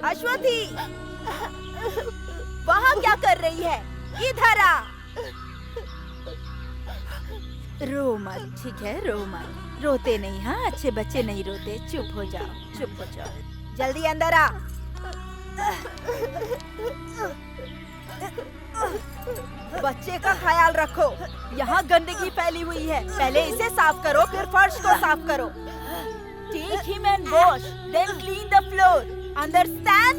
अश्वथी, वहाँ क्या कर रही है? इधर आ। रो मत, ठीक है? रो मत, रोते नहीं। हाँ, अच्छे बच्चे नहीं रोते। चुप हो जाओ, चुप हो जाओ। जल्दी अंदर आ। बच्चे का ख्याल रखो। यहाँ गंदगी फैली हुई है। पहले इसे साफ करो, फिर फर्श को साफ करो। Take him and wash, then clean the floor. Understand?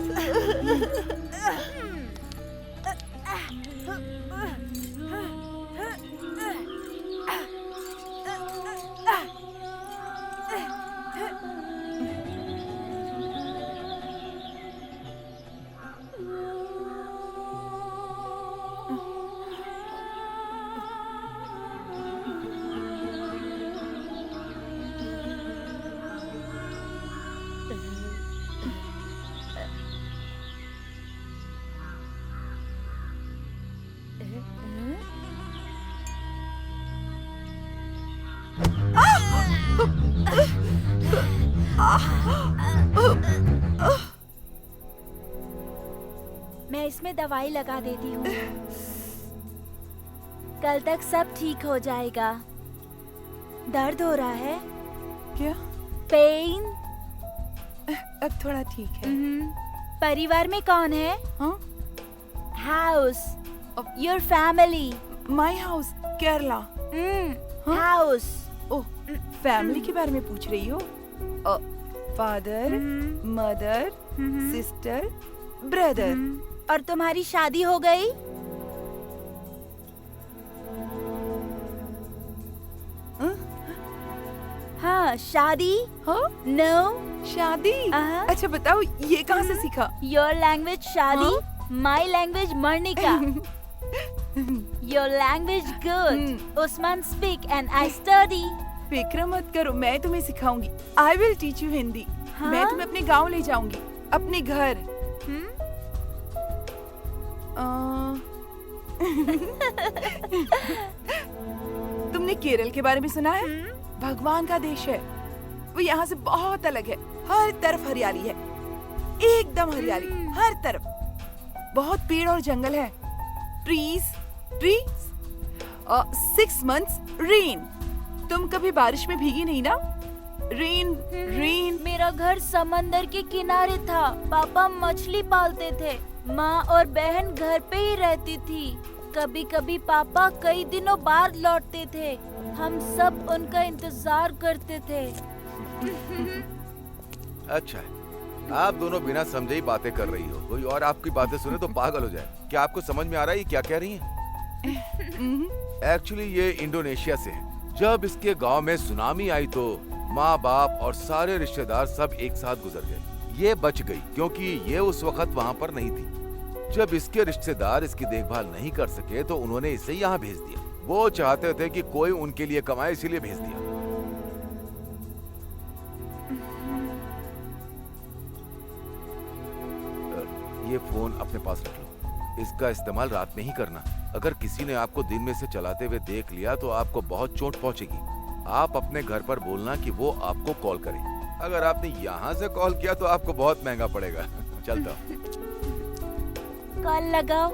मैं इसमें दवाई लगा देती हूँ। कल तक सब ठीक हो जाएगा। दर्द हो रहा है क्या? पेन? अब थोड़ा ठीक है। परिवार में कौन है? हाँ? House, your family. My house, Kerala. House. Oh, family के बारे में पूछ रही हो? Father, mother, sister, brother. और तुम्हारी शादी हो गई? हाँ, शादी। हाँ? नो शादी? अच्छा बताओ, ये कहाँ से सीखा? योर लैंग्वेज शादी, माई लैंग्वेज मर्निका। Your language good. Usman speak and I study. फिक्र मत करो, मैं तुम्हें सिखाऊंगी। I will teach you Hindi. मैं तुम्हें अपने गांव ले जाऊंगी, अपने घर। तुमने केरल के बारे में सुना है? भगवान का देश है। वो यहाँ से बहुत अलग है। हर तरफ हरियाली है, एकदम हरियाली हर तरफ। बहुत पेड़ और जंगल है। Trees, trees. 6 months rain. तुम कभी बारिश में भीगी नहीं ना? Rain, rain. मेरा घर समंदर के किनारे था। पापा मछली पालते थे। माँ और बहन घर पे ही रहती थी। कभी कभी पापा कई दिनों बाद लौटते थे। हम सब उनका इंतजार करते थे। अच्छा, आप दोनों बिना समझे ही बातें कर रही हो। कोई और आपकी बातें सुने तो पागल हो जाए। क्या आपको समझ में आ रहा है ये क्या कह रही हैं? एक्चुअली ये इंडोनेशिया से है। जब इसके गांव में सुनामी आई तो माँ बाप और सारे रिश्तेदार सब एक साथ गुजर गए। ये बच गई क्योंकि ये उस वक्त वहाँ पर नहीं थी। जब इसके रिश्तेदार इसकी देखभाल नहीं कर सके तो उन्होंने इसे यहाँ भेज दिया। वो चाहते थे कि कोई उनके लिए कमाए, इसीलिए भेज दिया। ये फोन अपने पास रख लो। इसका इस्तेमाल रात में ही करना। अगर किसी ने आपको दिन में से चलाते हुए देख लिया तो आपको बहुत चोट पहुंचेगी। आप अपने घर पर बोलना कि वो आपको कॉल करे। अगर आपने यहाँ से कॉल किया तो आपको बहुत महंगा पड़ेगा। चलता हूँ। कॉल लगाओ।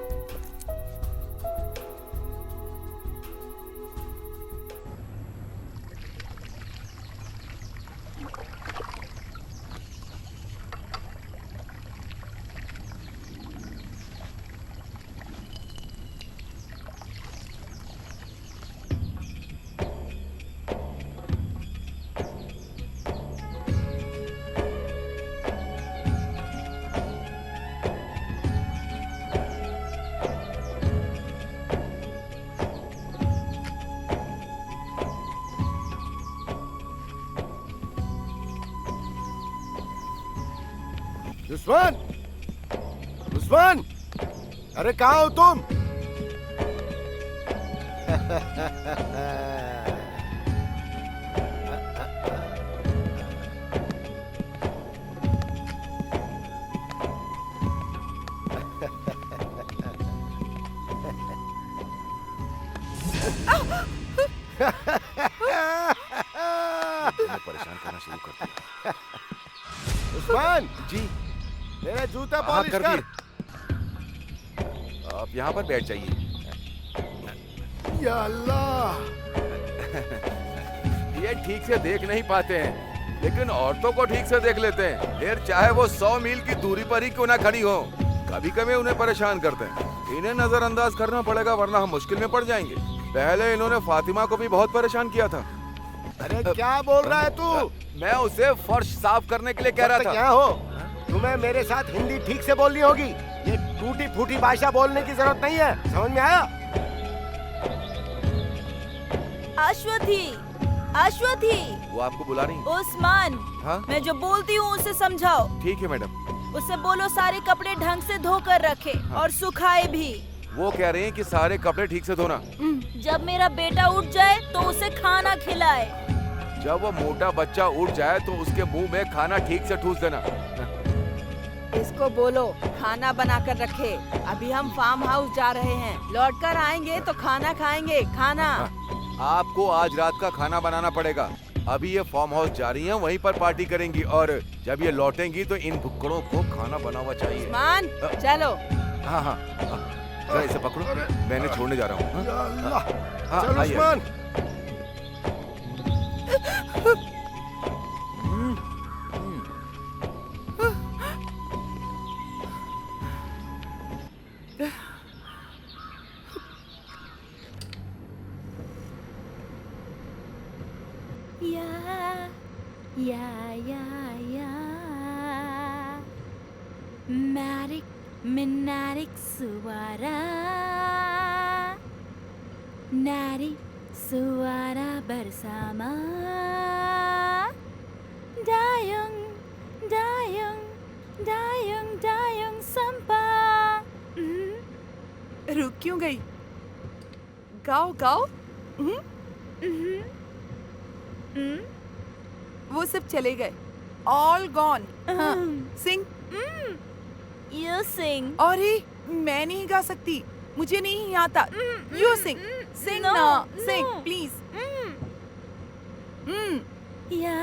उस्मान, उस्मान, अरे कहाँ हो तुम? परेशान करना शुरू कर दिया। उस्मान जी। मेरे जूते हाँ, पॉलिश कर कर। दिए। आप यहाँ पर बैठ जाइए। या अल्लाह, ये ठीक से देख नहीं पाते हैं, लेकिन औरतों को ठीक से देख लेते हैं। फिर चाहे वो 100 मील की दूरी पर ही क्यों ना खड़ी हो, कभी कभी उन्हें परेशान करते हैं। इन्हें नजरअंदाज करना पड़ेगा, वरना हम मुश्किल में पड़ जाएंगे। पहले इन्होंने फातिमा को भी बहुत परेशान किया था। अरे क्या बोल रहा है तू? मैं उसे फर्श साफ करने के लिए कह रहा था। क्या हो, तुम्हें मेरे साथ हिंदी ठीक से बोलनी होगी। ये टूटी फूटी भाषा बोलने की जरूरत नहीं है, समझ में आया? अश्वथी, अश्वथी, वो आपको बुला रही है। उस्मान, हाँ? मैं जो बोलती हूँ उसे समझाओ। ठीक है मैडम। उसे बोलो सारे कपड़े ढंग से धो कर रखे और सुखाए भी। वो कह रहे हैं कि सारे कपड़े ठीक से धोना। जब मेरा बेटा उठ जाए तो उसे खाना खिलाए। जब वो मोटा बच्चा उठ जाए तो उसके मुंह में खाना ठीक से ठूस देना। इसको बोलो खाना बना कर रखे। अभी हम फार्म हाउस जा रहे हैं, लौट कर आएंगे तो खाना खाएंगे। खाना आपको आज रात का खाना बनाना पड़ेगा। अभी ये फार्म हाउस जा रही हैं, वहीं पर पार्टी करेंगी, और जब ये लौटेंगी तो इन भुक्कड़ों को खाना बना हुआ चाहिए। उस्मान, चलो। हाँ हाँ, जरा इसे पकड़ो, मैंने छोड़ने जा रहा हूँ। या अल्लाह, हाँ, चल आइए। उस्मान। या Marik menarik suara, nari suara bersama. Dayung, dayung, dayung, dayung sampah. रुक क्यों गई? गाओ गाओ। वो सब चले गए, ऑल गॉन। हाँ, सिंग। You sing. और ही मैं नहीं गा सकती, मुझे नहीं आता। यू सिंग, सिंग No, ना, no. Sing please. Ya,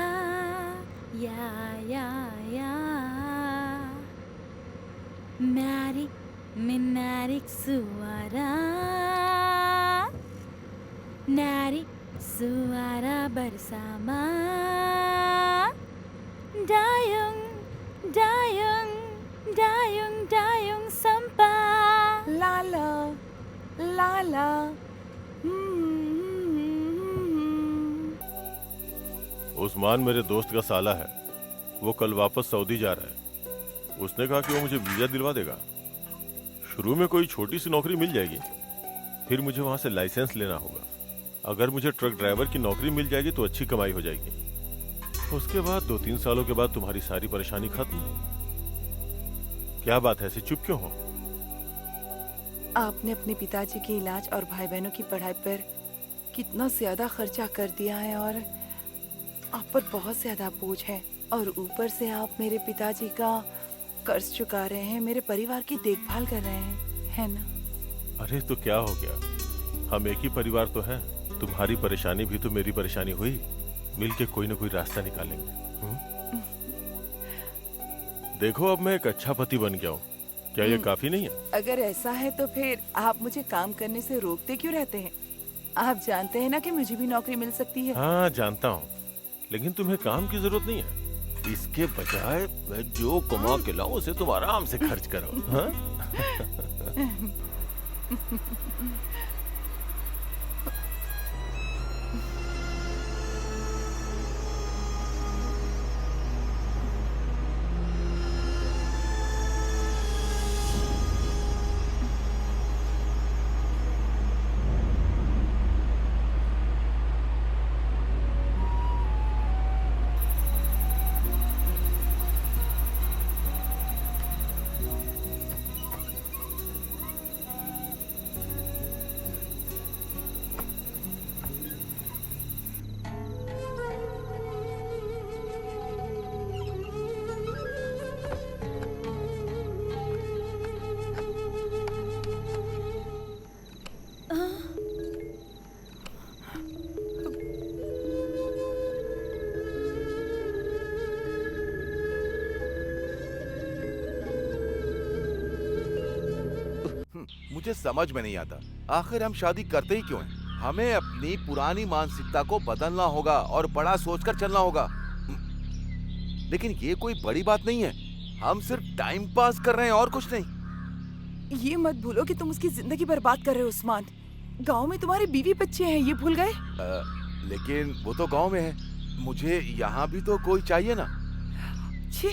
ya, ya, ya. Marik menarik suara, narik suara bersama. Dayung, dayung, dayung, dayung sampah. लाला लाला। उस्मान मेरे दोस्त का साला है, वो कल वापस सऊदी जा रहा है। उसने कहा कि वो मुझे वीजा दिलवा देगा। शुरू में कोई छोटी सी नौकरी मिल जाएगी, फिर मुझे वहां से लाइसेंस लेना होगा। अगर मुझे ट्रक ड्राइवर की नौकरी मिल जाएगी तो अच्छी कमाई हो जाएगी। उसके बाद 2-3 सालों के बाद तुम्हारी सारी परेशानी खत्म। क्या बात है, ऐसे चुप क्यों हो? आपने अपने पिताजी के इलाज और भाई बहनों की पढ़ाई पर कितना ज्यादा खर्चा कर दिया है, और आप पर बहुत ज्यादा बोझ है, और ऊपर से आप मेरे पिताजी का कर्ज चुका रहे हैं, मेरे परिवार की देखभाल कर रहे हैं, है ना? अरे तो क्या हो गया, हम एक ही परिवार तो हैं। तुम्हारी परेशानी भी तो मेरी परेशानी हुई, मिलके कोई ना कोई रास्ता निकालेंगे। देखो अब मैं एक अच्छा पति बन गया हूँ, क्या ये काफी नहीं है? अगर ऐसा है तो फिर आप मुझे काम करने से रोकते क्यों रहते हैं? आप जानते हैं ना कि मुझे भी नौकरी मिल सकती है। हाँ जानता हूँ, लेकिन तुम्हें काम की जरूरत नहीं है। इसके बजाय मैं जो कमा के लाऊं उसे तुम आराम से खर्च करो। हाँ? मुझे समझ में नहीं आता, आखिर हम शादी करते ही क्यों हैं? हमें अपनी पुरानी मानसिकता को बदलना होगा और बड़ा सोचकर चलना होगा। लेकिन ये कोई बड़ी बात नहीं है, हम सिर्फ टाइम पास कर रहे हैं और कुछ नहीं। ये मत भूलो कि तुम उसकी जिंदगी बर्बाद कर रहे हो उस्मान। गांव में तुम्हारे बीवी बच्चे हैं, ये भूल गए? लेकिन वो तो गांव में है, मुझे यहाँ भी तो कोई चाहिए ना। छी,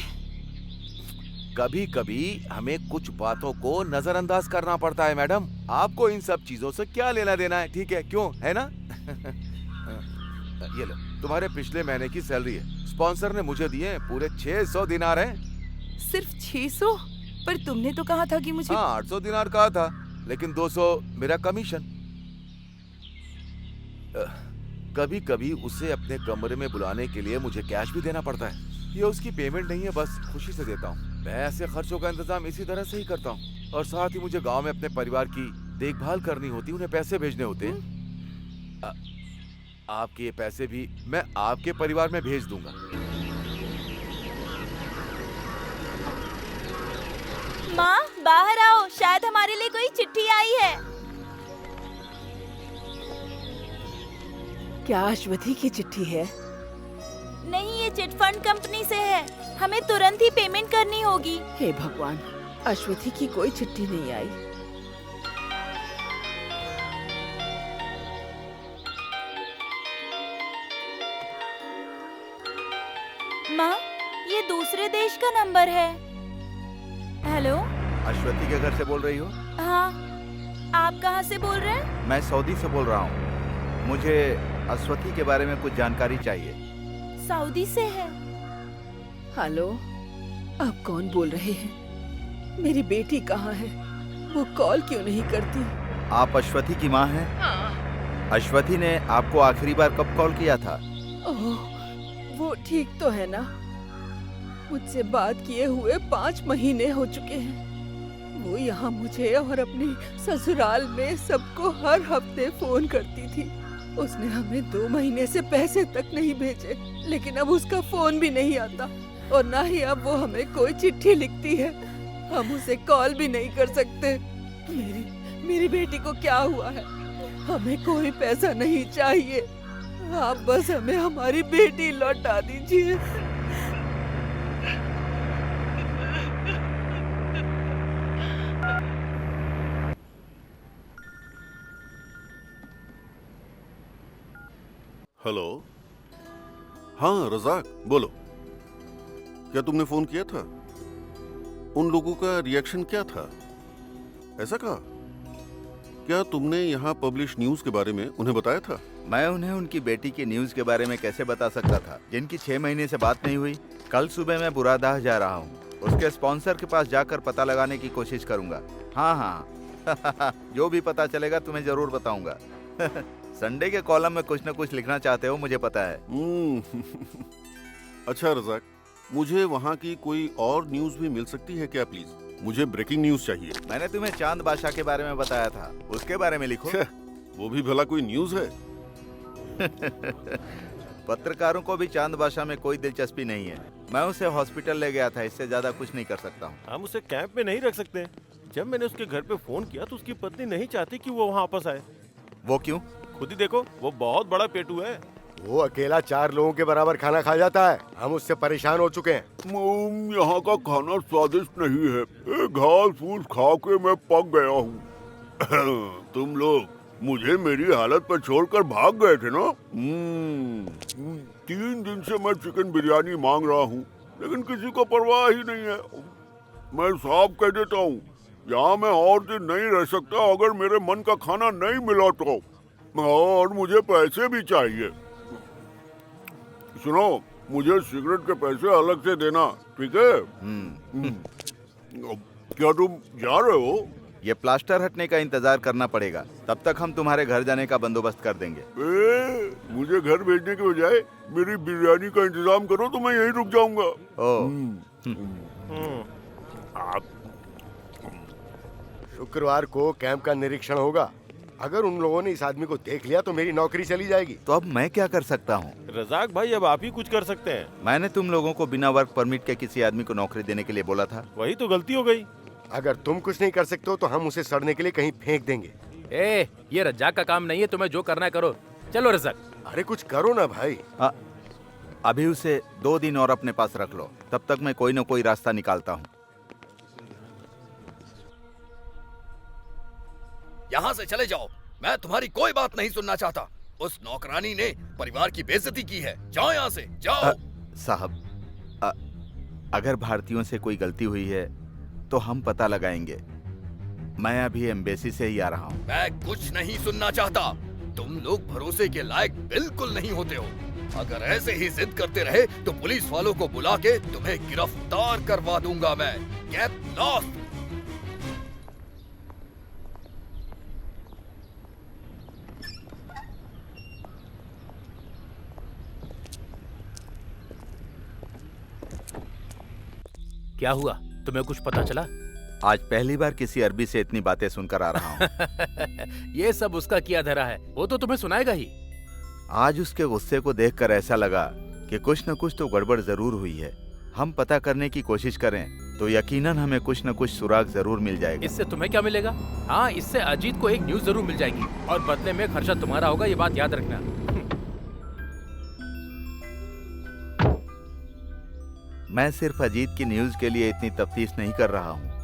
कभी कभी हमें कुछ बातों को नजरअंदाज करना पड़ता है मैडम। आपको इन सब चीजों से क्या लेना देना है, ठीक है? क्यों, है ना? ये लो, तुम्हारे पिछले महीने की सैलरी है, स्पॉन्सर ने मुझे दिए पूरे 600 दिनार हैं। सिर्फ 600? पर तुमने तो कहा था कि मुझे। हाँ, 800 दिनार कहा था, लेकिन 200 मेरा कमीशन। कभी कभी उसे अपने कमरे में बुलाने के लिए मुझे कैश भी देना पड़ता है। ये उसकी पेमेंट नहीं है, बस खुशी से देता हूँ। मैं ऐसे खर्चों का इंतजाम इसी तरह से ही करता हूँ। और साथ ही मुझे गांव में अपने परिवार की देखभाल करनी होती, उन्हें पैसे भेजने होते हैं। आपके ये पैसे भी मैं आपके परिवार में भेज दूंगा। माँ, बाहर आओ, शायद हमारे लिए कोई चिट्ठी आई है। क्या अश्वथी की चिट्ठी है? नहीं, ये चिट फंड कंपनी से है, हमें तुरंत ही पेमेंट करनी होगी। हे भगवान, अश्वथी की कोई चिट्ठी नहीं आई। माँ, ये दूसरे देश का नंबर है। हेलो। अश्वथी के घर से बोल रही हो? हाँ, आप कहाँ से बोल रहे हैं? मैं सऊदी से बोल रहा हूँ। मुझे अश्वथी के बारे में कुछ जानकारी चाहिए। सऊदी से है। हेलो, आप कौन बोल रहे हैं? मेरी बेटी कहाँ है? वो कॉल क्यों नहीं करती? आप अश्वथी की माँ हैं? हाँ। अश्वथी ने आपको आखिरी बार कब कॉल किया था? ओह, वो ठीक तो है ना? मुझसे बात किए हुए 5 महीने हो चुके हैं। वो यहाँ मुझे और अपनी ससुराल में सबको हर हफ्ते फोन करती थी। उसने हमें 2 महीने से पैसे तक नहीं भेजे, लेकिन अब उसका फोन भी नहीं आता और ना ही अब वो हमें कोई चिट्ठी लिखती है। हम उसे कॉल भी नहीं कर सकते। मेरी बेटी को क्या हुआ है? हमें कोई पैसा नहीं चाहिए, आप बस हमें हमारी बेटी लौटा दीजिए। हेलो। हाँ रजाक, बोलो। क्या तुमने फोन किया था? उन लोगों का रिएक्शन क्या था? ऐसा कहा? क्या तुमने यहाँ पब्लिश न्यूज के बारे में उन्हें बताया था? मैं उन्हें उनकी बेटी की न्यूज के बारे में कैसे बता सकता था, जिनकी 6 महीने से बात नहीं हुई। कल सुबह मैं बुरादाह जा रहा हूँ, उसके स्पॉन्सर के पास जाकर पता लगाने की कोशिश करूंगा। हाँ जो भी पता चलेगा तुम्हें जरूर बताऊंगा। संडे के कॉलम में कुछ न कुछ लिखना चाहते हो, मुझे पता है। अच्छा रजाक, मुझे वहाँ की कोई और न्यूज भी मिल सकती है क्या प्लीज? मुझे ब्रेकिंग न्यूज चाहिए। मैंने तुम्हें चांद बादशाह के बारे में बताया था, उसके बारे में लिखो। वो भी भला कोई न्यूज है? पत्रकारों को भी चांद बादशाह में कोई दिलचस्पी नहीं है। मैं उसे हॉस्पिटल ले गया था, इससे ज्यादा कुछ नहीं कर सकता हूँ। हम उसे कैंप में नहीं रख सकते। जब मैंने उसके घर पे फोन किया तो उसकी पत्नी नहीं चाहती कि वो वहाँ वापस आए। वो क्यों? खुद ही देखो, वो बहुत बड़ा पेटू है। वो अकेला 4 लोगों के बराबर खाना खा जाता है। हम उससे परेशान हो चुके हैं। यहाँ का खाना स्वादिष्ट नहीं है। घास फूस खा के मैं पक गया हूँ। तुम लोग मुझे मेरी हालत पर छोड़कर भाग गए थे ना? 3 दिन से मैं चिकन बिरयानी मांग रहा हूँ, लेकिन किसी को परवाह ही नहीं है। मैं साफ कह देता हूँ, यहाँ मैं और दिन नहीं रह सकता अगर मेरे मन का खाना नहीं मिला तो। और मुझे पैसे भी चाहिए। सुनो, मुझे सिगरेट के पैसे अलग से देना, ठीक है? क्या तुम जा रहे हो? ये प्लास्टर हटने का इंतजार करना पड़ेगा, तब तक हम तुम्हारे घर जाने का बंदोबस्त कर देंगे। मुझे घर भेजने के बजाय मेरी बिरयानी का इंतजाम करो तो मैं यहीं रुक जाऊंगा। शुक्रवार को कैंप का निरीक्षण होगा। अगर उन लोगों ने इस आदमी को देख लिया तो मेरी नौकरी चली जाएगी। तो अब मैं क्या कर सकता हूँ? रजाक भाई, अब आप ही कुछ कर सकते हैं। मैंने तुम लोगों को बिना वर्क परमिट के किसी आदमी को नौकरी देने के लिए बोला था। वही तो गलती हो गई। अगर तुम कुछ नहीं कर सकते हो तो हम उसे सड़ने के लिए कहीं फेंक देंगे। ये रज्जाक का काम नहीं है, तुम्हें जो करना है करो। चलो रज्जाक। अरे कुछ करो ना भाई। अभी उसे 2 दिन और अपने पास रख लो, तब तक मैं कोई ना कोई रास्ता निकालता हूँ। यहाँ से चले जाओ, मैं तुम्हारी कोई बात नहीं सुनना चाहता। उस नौकरानी ने परिवार की बेइज्जती की है। जाओ यहाँ से, जाओ। साहब, अगर भारतीयों से कोई गलती हुई है तो हम पता लगाएंगे। मैं अभी एम्बेसी से ही आ रहा हूँ। मैं कुछ नहीं सुनना चाहता। तुम लोग भरोसे के लायक बिल्कुल नहीं होते हो। अगर ऐसे ही जिद करते रहे तो पुलिस वालों को बुला के तुम्हें गिरफ्तार करवा दूंगा मैं। Get lost. क्या हुआ, तुम्हें कुछ पता चला? आज पहली बार किसी अरबी से इतनी बातें सुनकर आ रहा हूँ। ये सब उसका किया धरा है, वो तो तुम्हें सुनाएगा ही। आज उसके गुस्से को देखकर ऐसा लगा कि कुछ न कुछ तो गड़बड़ जरूर हुई है। हम पता करने की कोशिश करें तो यकीनन हमें कुछ न कुछ सुराग जरूर मिल जाएगा। इससे तुम्हें क्या मिलेगा? हाँ, इससे अजीत को एक न्यूज जरूर मिल जाएगी और बदले में खर्चा तुम्हारा होगा, ये बात याद रखना। मैं सिर्फ अजीत की न्यूज के लिए इतनी तफ्तीश नहीं कर रहा हूँ।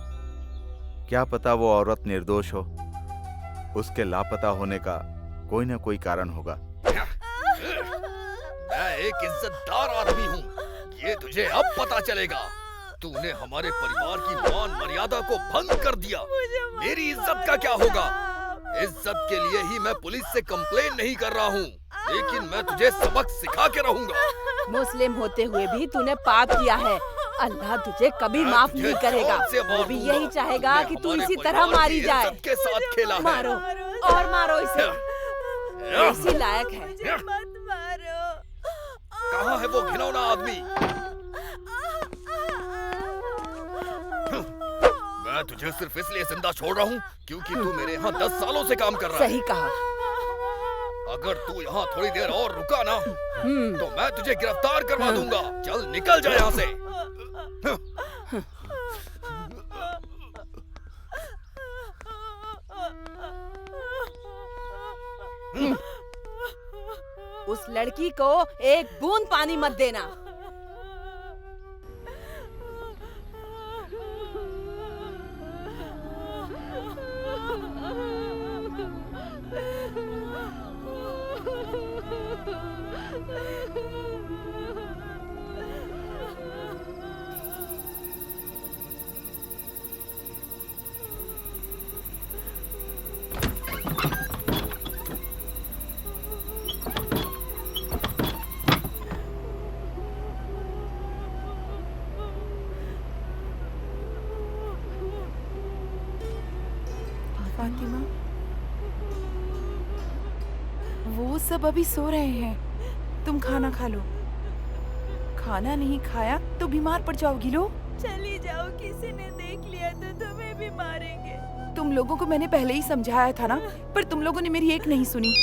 क्या पता वो औरत निर्दोष हो। उसके लापता होने का कोई न कोई कारण होगा। मैं एक इज्जतदार आदमी हूँ, ये तुझे अब पता चलेगा। तूने हमारे परिवार की मान मर्यादा को भंग कर दिया। मेरी इज्जत का क्या होगा? इज्जत के लिए ही मैं पुलिस से कंप्लेन नहीं कर रहा हूँ, लेकिन मैं तुझे सबक सिखा के रहूंगा। मुस्लिम होते हुए भी तूने पाप किया है। अल्लाह तुझे कभी माफ नहीं करेगा। वो भी यही चाहेगा कि तू इसी तरह मारी जाए। के साथ खेला है। मारो और मारो इसे, इसी लायक है। मत मारो। कहाँ है वो घिनौना आदमी? मैं तुझे सिर्फ इसलिए जिंदा छोड़ रहा हूँ क्योंकि तू मेरे यहाँ 10 सालों से काम कर रहा है। सही कहा। अगर तू यहाँ थोड़ी देर और रुका ना तो मैं तुझे गिरफ्तार करवा दूंगा। चल निकल जा यहाँ से। उस लड़की को एक बूंद पानी मत देना। फातिमा, वो सब अभी सो रहे हैं। तुम खाना खा लो। खाना नहीं खाया तो बीमार पड़ जाओगी। लो चली जाओ, किसी ने देख लिया तो तुम्हें भी मारेंगे। तुम लोगों को मैंने पहले ही समझाया था ना, पर तुम लोगों ने मेरी एक नहीं सुनी।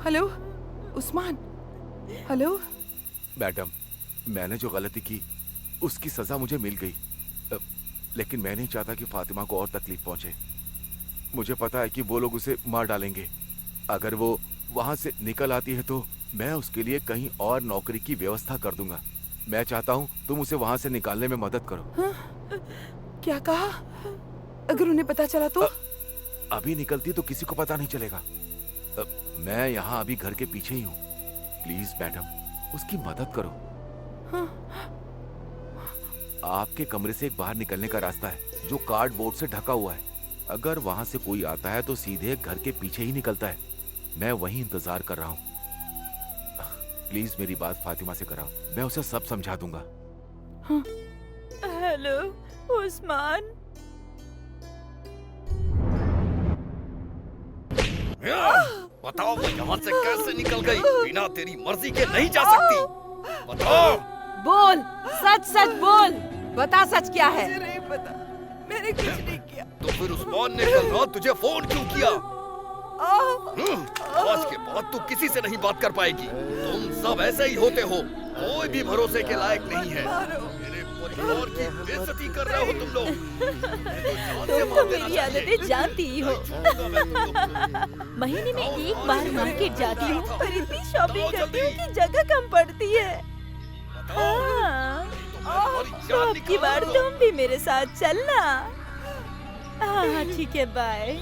हेलो उस्मान। हेलो मैडम, मैंने जो गलती की उसकी सजा मुझे मिल गई, लेकिन मैं नहीं चाहता कि फातिमा को और तकलीफ पहुंचे। मुझे पता है कि वो लोग उसे मार डालेंगे। अगर वो वहां से निकल आती है तो मैं उसके लिए कहीं और नौकरी की व्यवस्था कर दूंगा। मैं चाहता हूँ तुम उसे वहां से निकालने में मदद करो। क्या कहा? अगर उन्हें पता चला तो? अभी निकलती तो किसी को पता नहीं चलेगा। मैं यहाँ अभी घर के पीछे ही हूँ। प्लीज मैडम, उसकी मदद करो। आपके कमरे से एक बाहर निकलने का रास्ता है जो कार्डबोर्ड से ढका हुआ है। अगर वहां से कोई आता है तो सीधे घर के पीछे ही निकलता है। मैं वहीं इंतजार कर रहा हूँ। प्लीज मेरी बात फातिमा से कराओ, मैं उसे सब समझा दूंगा। हेलो उस्मान। बताओ वो यहाँ से कैसे निकल गई? बिना तेरी मर्जी के नहीं जा सकती। बताओ। बोल, सच सच बोल। बता सच क्या है? मुझे नहीं पता, मैंने कुछ नहीं किया। तो फिर उस्मान ने कल रात तुझे फोन क्यों किया? आज के बाद तू किसी से नहीं बात कर पाएगी। तुम सब ऐसे ही होते हो, कोई भी भरोसे के लायक नहीं है। मेरे परिवार की बेइज्जती कर रहे हो तुम लोग। तुम तो मेरी आदतें जानती ही हो। महीने में एक बार मार्केट जाती हूँ और इतनी शॉपिंग करती हूँ कि जगह कम पड़ती है। हाँ, तो अब की बार तुम भी मेरे साथ चलना। हाँ ठीक है, बाय।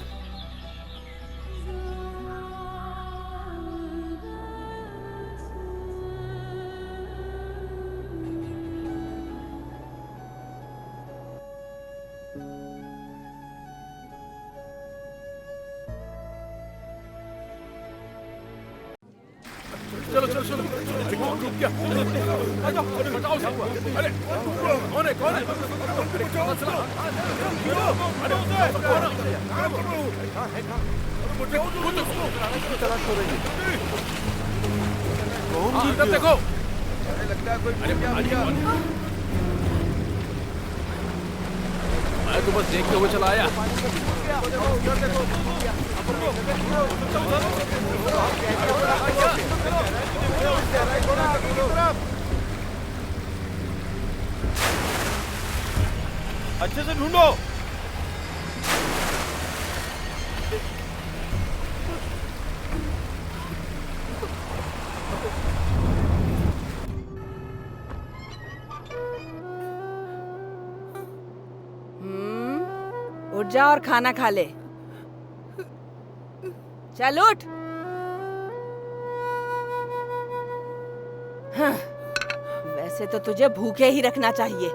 चलो चलो चलो, अरे कौन रुक गया? आ जाओ, हटाओ इसे। अरे कौन है कौन है? अरे कौन चला? अरे कौन है? इधर देखो। लगता है कोई मैं तो बस देखते हुए चला आया। अच्छे से ढूंढो। उठ जा और खाना खा ले। चल उठ। हाँ, वैसे तो तुझे भूखे ही रखना चाहिए।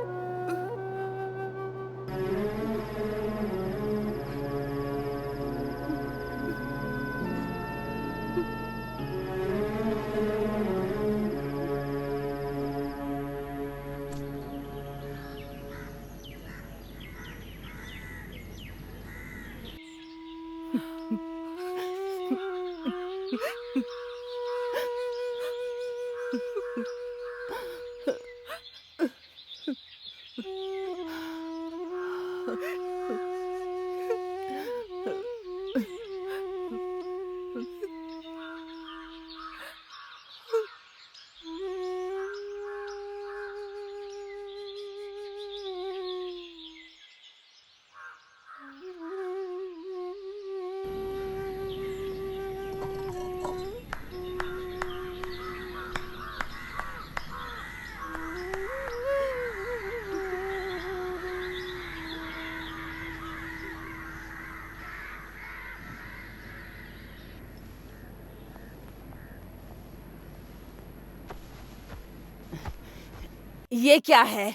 ये क्या है?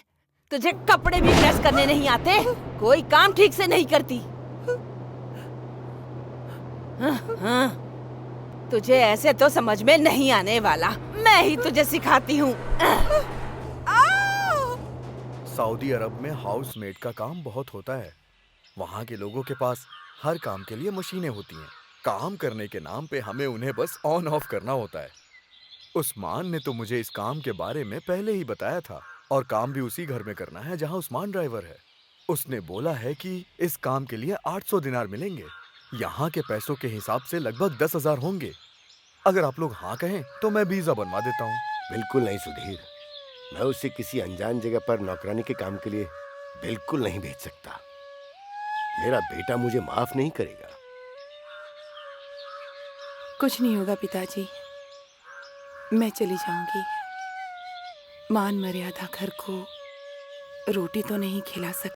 तुझे कपड़े भी प्रेस करने नहीं आते? कोई काम ठीक से नहीं करती? हाँ, तुझे ऐसे तो समझ में नहीं आने वाला। मैं ही तुझे सिखाती हूँ। सऊदी अरब में हाउसमेड का काम बहुत होता है। वहाँ के लोगों के पास हर काम के लिए मशीनें होती हैं। काम करने के नाम पे हमें उन्हें बस ऑन ऑफ करना होता है। उस्मान ने तो मुझे इस काम के बारे में पहले ही बताया था और काम भी उसी घर में करना है जहाँ उस्मान ड्राइवर है। उसने बोला है कि इस काम के लिए 800 दिनार मिलेंगे। यहाँ के पैसों के हिसाब से लगभग 10,000 होंगे। अगर आप लोग हाँ कहें तो मैं वीजा बनवा देता हूँ। बिल्कुल नहीं सुधीर, मैं उसे किसी अनजान जगह पर नौकरानी के काम के लिए बिल्कुल नहीं भेज सकता। मेरा बेटा मुझे माफ नहीं करेगा। कुछ नहीं होगा पिताजी, मैं चली जाऊंगी। मान मर्यादा घर को रोटी तो नहीं खिला सकती।